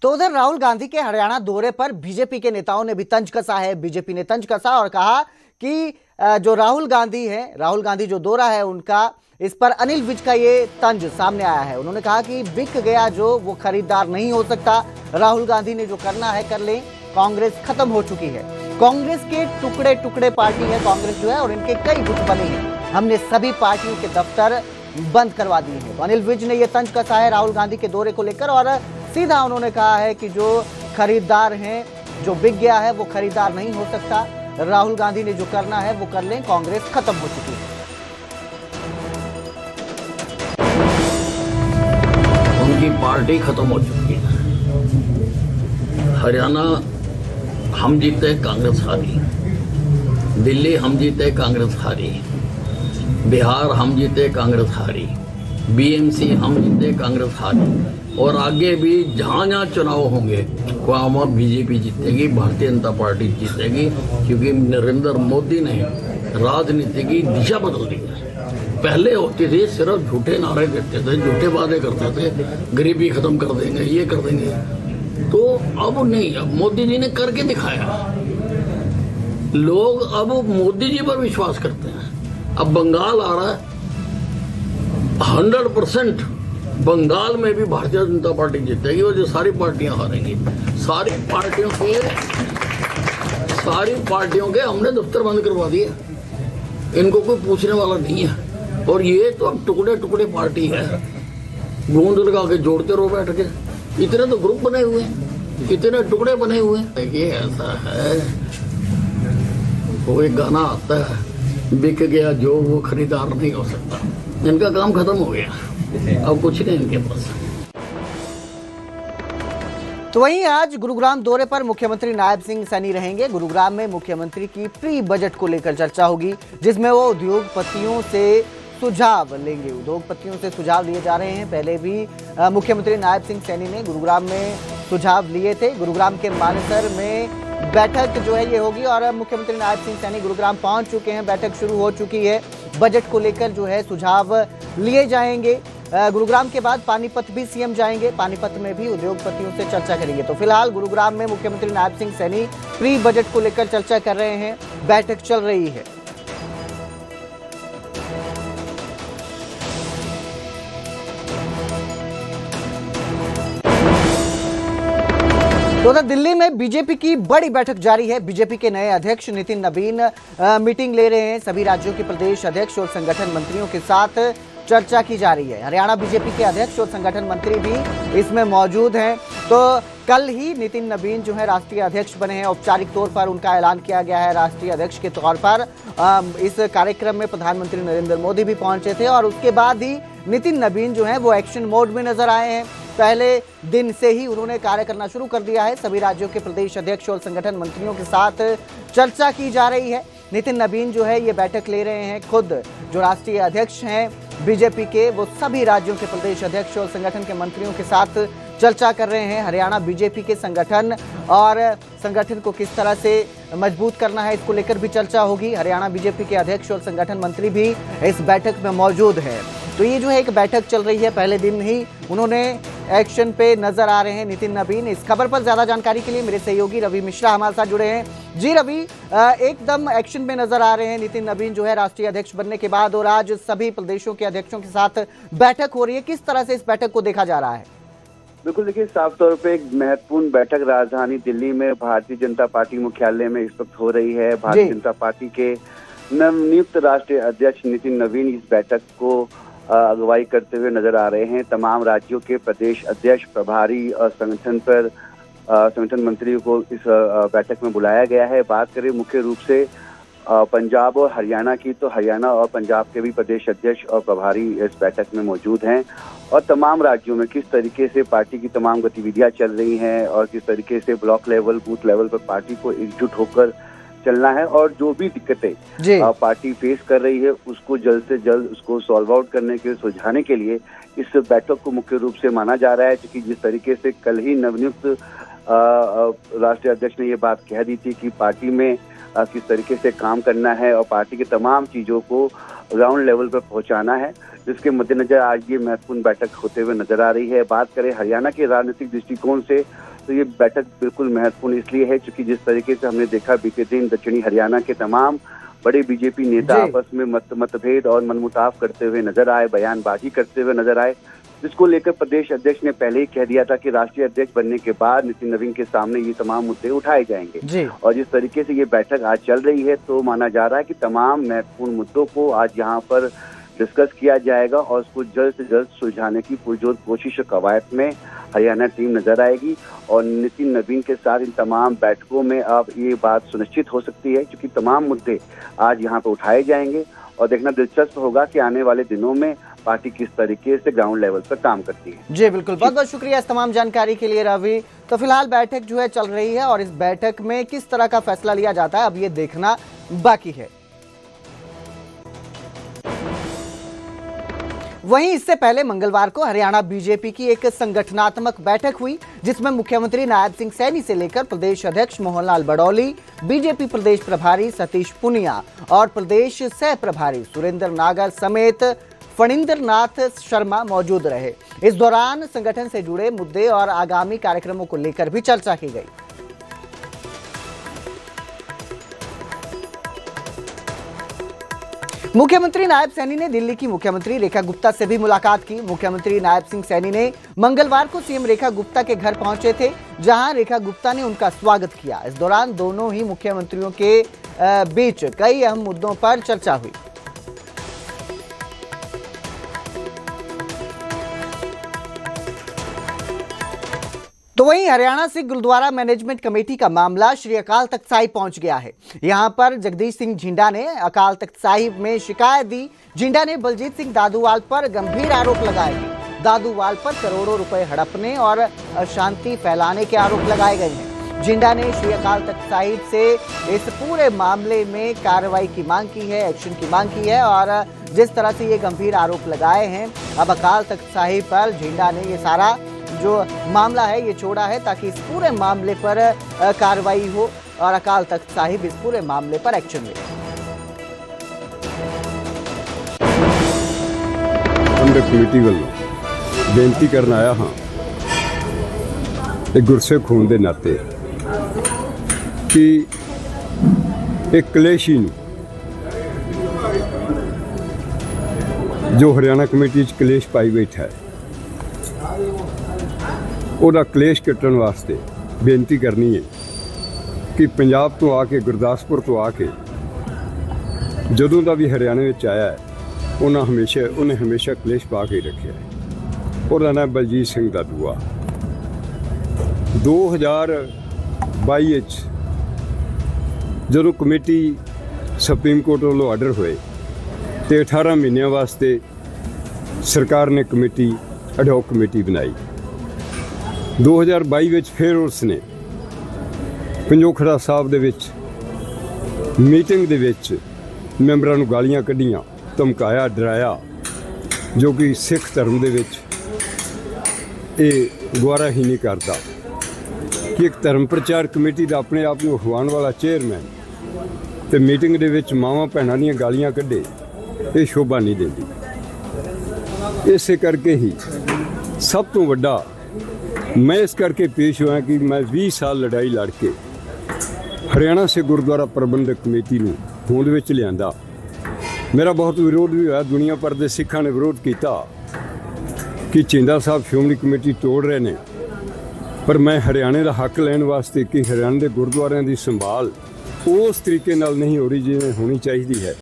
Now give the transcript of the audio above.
तो उधर राहुल गांधी के हरियाणा दौरे पर बीजेपी के नेताओं ने भी तंज कसा है। बीजेपी ने तंज कसा और कहा कि जो राहुल गांधी जो दौरा है उनका, इस पर अनिल विज का ये तंज सामने आया है। उन्होंने कहा कि बिक गया जो वो खरीदार नहीं हो सकता। राहुल गांधी ने जो करना है कर लें, कांग्रेस खत्म हो चुकी है। कांग्रेस के टुकड़े टुकड़े पार्टी है कांग्रेस जो है, और इनके कई गुट बने हैं। हमने सभी पार्टियों के दफ्तर बंद करवा दिए हैं। तो अनिल विज ने यह तंज कसा है राहुल गांधी के दौरे को लेकर, और सीधा उन्होंने कहा है कि जो खरीदार हैं, जो बिक गया है वो खरीदार नहीं हो सकता। राहुल गांधी ने जो करना है वो कर लें, कांग्रेस खत्म हो चुकी है। उनकी पार्टी खत्म हो चुकी है। हरियाणा हम जीते, कांग्रेस हारी। दिल्ली हम जीते, कांग्रेस हारी। बिहार हम जीते, कांग्रेस हारी। बीएमसी हम जीते, कांग्रेस हारी। और आगे भी जहाँ जहाँ चुनाव होंगे वहाँ बीजेपी जीतेगी, भारतीय जनता पार्टी जीतेगी, क्योंकि नरेंद्र मोदी ने राजनीति की दिशा बदल दी है। पहले होती थी सिर्फ झूठे नारे देते थे, झूठे वादे करते थे, गरीबी खत्म कर देंगे, ये कर देंगे। तो अब नहीं, अब मोदी जी ने करके दिखाया। लोग अब मोदी जी पर विश्वास करते हैं। अब बंगाल आ रहा है, 100% बंगाल में भी भारतीय जनता पार्टी जीतेगी, और जो सारी पार्टियां हारेंगी। सारी पार्टियों के हमने दफ्तर बंद करवा दिए। इनको कोई पूछने वाला नहीं है। और ये तो अब टुकड़े टुकड़े पार्टी है, गूंद लगा के जोड़ते रहो बैठ के। इतने तो ग्रुप बने हुए हैं, इतने टुकड़े बने हुए हैं। देखिए ऐसा है, वो एक गाना आता है, बिक गया जो वो खरीदार नहीं हो सकता। इनका काम खत्म हो गया, अब कुछ नहीं इनके पास। तो वहीं आज गुरुग्राम दौरे पर मुख्यमंत्री नायब सिंह सैनी रहेंगे। गुरुग्राम में मुख्यमंत्री की प्री बजट को लेकर चर्चा होगी, जिसमें वो उद्योगपतियों से सुझाव लेंगे। उद्योगपतियों से सुझाव लिए जा रहे हैं। पहले भी मुख्यमंत्री नायब सिंह सैनी ने गुरुग्राम में सुझाव लिए थे। गुरुग्राम के मानेसर में बैठक जो है ये होगी, और मुख्यमंत्री नायब सिंह सैनी गुरुग्राम पहुंच चुके हैं। बैठक शुरू हो चुकी है। बजट को लेकर जो है सुझाव लिए जाएंगे। गुरुग्राम के बाद पानीपत भी सीएम जाएंगे। पानीपत में भी उद्योगपतियों से चर्चा करेंगे। तो फिलहाल गुरुग्राम में मुख्यमंत्री नायब सिंह सैनी प्री बजट को लेकर चर्चा कर रहे हैं। बैठक चल रही है। तो उधर दिल्ली में बीजेपी की बड़ी बैठक जारी है। बीजेपी के नए अध्यक्ष नितिन नवीन मीटिंग ले रहे हैं। सभी राज्यों के प्रदेश अध्यक्ष और संगठन मंत्रियों के साथ चर्चा की जा रही है। हरियाणा बीजेपी के अध्यक्ष और संगठन मंत्री भी इसमें मौजूद हैं। तो कल ही नितिन नवीन जो है राष्ट्रीय अध्यक्ष बने हैं। औपचारिक तौर पर उनका ऐलान किया गया है राष्ट्रीय अध्यक्ष के तौर पर। इस कार्यक्रम में प्रधानमंत्री नरेंद्र मोदी भी पहुंचे थे, और उसके बाद ही नितिन नवीन जो है वो एक्शन मोड में नजर आए हैं। पहले दिन से ही उन्होंने कार्य करना शुरू कर दिया है। सभी राज्यों के प्रदेश अध्यक्ष और संगठन मंत्रियों के साथ चर्चा की जा रही है। नितिन नवीन जो है ये बैठक ले रहे हैं। खुद जो राष्ट्रीय अध्यक्ष हैं बीजेपी के, वो सभी राज्यों के प्रदेश अध्यक्ष और संगठन के मंत्रियों के साथ चर्चा कर रहे हैं। हरियाणा बीजेपी के संगठन को किस तरह से मजबूत करना है, इसको लेकर भी चर्चा होगी। हरियाणा बीजेपी के अध्यक्ष और संगठन मंत्री भी इस बैठक में मौजूद है। तो ये जो है एक बैठक चल रही है। पहले दिन ही उन्होंने एक्शन पे नजर आ रहे हैं नितिन नवीन। इस खबर पर ज्यादा जानकारी के लिए मेरे सहयोगी रवि मिश्रा हमारे साथ जुड़े हैं। जी रवि, एकदम एक्शन में नजर आ रहे हैं नितिन नवीन जो है राष्ट्रीय अध्यक्ष बनने के बाद, और आज सभी प्रदेशों के अध्यक्षों के साथ बैठक हो रही है। किस तरह से इस बैठक को देखा जा रहा है? बिल्कुल, देखिए साफ तौर पे एक महत्वपूर्ण बैठक राजधानी दिल्ली में भारतीय जनता पार्टी मुख्यालय में इस वक्त हो रही है। भारतीय जनता पार्टी के नवनियुक्त राष्ट्रीय अध्यक्ष नितिन नवीन इस बैठक को अगुवाई करते हुए नजर आ रहे हैं। तमाम राज्यों के प्रदेश अध्यक्ष, प्रभारी और संगठन मंत्रियों को इस बैठक में बुलाया गया है। बात करें मुख्य रूप से पंजाब और हरियाणा की, तो हरियाणा और पंजाब के भी प्रदेश अध्यक्ष और प्रभारी इस बैठक में मौजूद हैं, और तमाम राज्यों में किस तरीके से पार्टी की तमाम गतिविधियां चल रही हैं और किस तरीके से ब्लॉक लेवल, बूथ लेवल पर पार्टी को एकजुट होकर चलना है, और जो भी दिक्कतें पार्टी फेस कर रही है उसको जल्द से जल्द उसको सॉल्व आउट करने के, सुलझाने के लिए इस बैठक को मुख्य रूप से माना जा रहा है। क्योंकि जिस तरीके से कल ही नवनियुक्त राष्ट्रीय अध्यक्ष ने ये बात कह दी थी कि पार्टी में किस तरीके से काम करना है और पार्टी की तमाम चीजों को ग्राउंड लेवल पर पहुंचाना है, जिसके मद्देनजर आज ये महत्वपूर्ण बैठक होते हुए नजर आ रही है। बात करें हरियाणा के राजनीतिक दृष्टिकोण से, तो ये बैठक बिल्कुल महत्वपूर्ण इसलिए है क्योंकि जिस तरीके से हमने देखा बीते दिन दक्षिणी हरियाणा के तमाम बड़े बीजेपी नेता आपस में मतभेद और मनमुटाव करते हुए नजर आए, बयानबाजी करते हुए नजर आए, जिसको लेकर प्रदेश अध्यक्ष ने पहले ही कह दिया था कि राष्ट्रीय अध्यक्ष बनने के बाद नितिन नवीन के सामने ये तमाम मुद्दे उठाए जाएंगे। और जिस तरीके से ये बैठक आज चल रही है तो माना जा रहा है कि तमाम महत्वपूर्ण मुद्दों को आज यहाँ पर डिस्कस किया जाएगा और उसको जल्द से जल्द सुलझाने की पुरजोर कोशिश और कवायद में हरियाणा टीम नजर आएगी। और नितिन नवीन के साथ इन तमाम बैठकों में अब ये बात सुनिश्चित हो सकती है क्योंकि तमाम मुद्दे आज यहाँ पर उठाए जाएंगे और देखना दिलचस्प होगा कि आने वाले दिनों में पार्टी किस तरीके से ग्राउंड लेवल पर काम करती है। जी बिल्कुल, बहुत बहुत शुक्रिया इस तमाम जानकारी के लिए रवि। तो फिलहाल बैठक जो है चल रही है और इस बैठक में किस तरह का फैसला लिया जाता है अब ये देखना बाकी है। वहीं इससे पहले मंगलवार को हरियाणा बीजेपी की एक संगठनात्मक बैठक हुई जिसमें मुख्यमंत्री नायब सिंह सैनी से लेकर प्रदेश अध्यक्ष मोहनलाल बडौली, बीजेपी प्रदेश प्रभारी सतीश पुनिया और प्रदेश सह प्रभारी सुरेंद्र नागर समेत फणींद्र नाथ शर्मा मौजूद रहे। इस दौरान संगठन से जुड़े मुद्दे और आगामी कार्यक्रमों को लेकर भी चर्चा की गई। मुख्यमंत्री नायब सैनी ने दिल्ली की मुख्यमंत्री रेखा गुप्ता से भी मुलाकात की। मुख्यमंत्री नायब सिंह सैनी ने मंगलवार को सीएम रेखा गुप्ता के घर पहुंचे थे, जहां रेखा गुप्ता ने उनका स्वागत किया। इस दौरान दोनों ही मुख्यमंत्रियों के बीच कई अहम मुद्दों पर चर्चा हुई। तो वहीं हरियाणा सिख गुरुद्वारा मैनेजमेंट कमेटी का मामला श्री अकाल तख्त साहिब पहुंच गया है। यहां पर जगदीश सिंह झिंडा ने अकाल तख्त साहिब में शिकायत दी। झिंडा ने बलजीत सिंह दादूवाल पर गंभीर आरोप लगाए हैं। दादूवाल पर करोड़ों रुपए हड़पने और अशांति फैलाने के आरोप लगाए गए हैं। झिंडा ने श्री अकाल तख्त साहिब से इस पूरे मामले में कार्रवाई की मांग की है, एक्शन की मांग की है और जिस तरह से ये गंभीर आरोप लगाए हैं, अब अकाल तख्त साहिब पर झिंडा ने ये सारा जो मामला है ये छोड़ा है ताकि इस पूरे मामले पर कार्रवाई हो और अकाल तख्त साहिब इस पूरे मामले पर एक्शन ले। कमेटी वालों बेनती करना आया हाँ एक गुरसिख होने के नाते कि एक कलेशी जो हरियाणा कमेटी कलेश पाई बैठा है ਉਹਦਾ ਕਲੇਸ਼ ਕੱਟਣ ਵਾਸਤੇ ਬੇਨਤੀ ਕਰਨੀ ਹੈ ਕਿ ਪੰਜਾਬ ਤੋਂ ਆ ਕੇ ਗੁਰਦਾਸਪੁਰ ਤੋਂ ਆ ਕੇ ਜਦੋਂ ਦਾ ਵੀ ਹਰਿਆਣੇ ਵਿੱਚ ਆਇਆ ਹੈ ਉਹਨੇ ਹਮੇਸ਼ਾ ਕਲੇਸ਼ ਪਾ ਕੇ ਰੱਖਿਆ ਹੈ। ਉਹਦਾ ਨਾਮ ਬਲਜੀਤ ਸਿੰਘ ਦਾਦੂਆ 2022 ਵਿੱਚ ਜਦੋਂ ਕਮੇਟੀ ਸੁਪਰੀਮ ਕੋਰਟ ਵੱਲੋਂ ਆਰਡਰ ਹੋਏ ਤੇ 18 ਮਹੀਨਿਆਂ ਵਾਸਤੇ ਸਰਕਾਰ ਨੇ ਕਮੇਟੀ ਐਡਹੌਕ ਕਮੇਟੀ ਬਣਾਈ। 2022 ਵਿੱਚ ਫਿਰ ਉਸਨੇ ਪੰਜੋਖੜਾ ਸਾਹਿਬ ਦੇ ਵਿੱਚ ਮੀਟਿੰਗ ਦੇ ਵਿੱਚ ਮੈਂਬਰਾਂ ਨੂੰ ਗਾਲੀਆਂ ਕੱਢੀਆਂ, ਧਮਕਾਇਆ, ਡਰਾਇਆ, ਜੋ ਕਿ ਸਿੱਖ ਧਰਮ ਦੇ ਵਿੱਚ ਇਹ ਗਵਾਰਾ ਹੀ ਨਹੀਂ ਕਰਦਾ ਕਿ ਇੱਕ ਧਰਮ ਪ੍ਰਚਾਰ ਕਮੇਟੀ ਦਾ ਆਪਣੇ ਆਪ ਨੂੰ ਅਖਵਾਉਣ ਵਾਲਾ ਚੇਅਰਮੈਨ ਤੇ ਮੀਟਿੰਗ ਦੇ ਵਿੱਚ ਮਾਵਾਂ ਭੈਣਾਂ ਦੀਆਂ ਗਾਲੀਆਂ ਕੱਢੇ, ਇਹ ਸ਼ੋਭਾ ਨਹੀਂ ਦਿੰਦੀ। ਇਸੇ ਕਰਕੇ ਹੀ ਸਭ ਤੋਂ ਵੱਡਾ मैं इस करके पेश हुआ कि मैं 20 साल लड़ाई लड़ के हरियाणा से गुरुद्वारा प्रबंधक कमेटी में होंद विच लियांदा। मेरा बहुत विरोध भी होया, दुनिया भर के सिखां ने विरोध किया कि झिंडा साहब श्रोमणी कमेटी तोड़ रहे हैं, पर मैं हरियाणे का हक लैण वास्ते कि हरियाणे के गुरुद्वारियां की संभाल उस तरीके नाल नहीं हो रही जिवें होनी चाहिए है।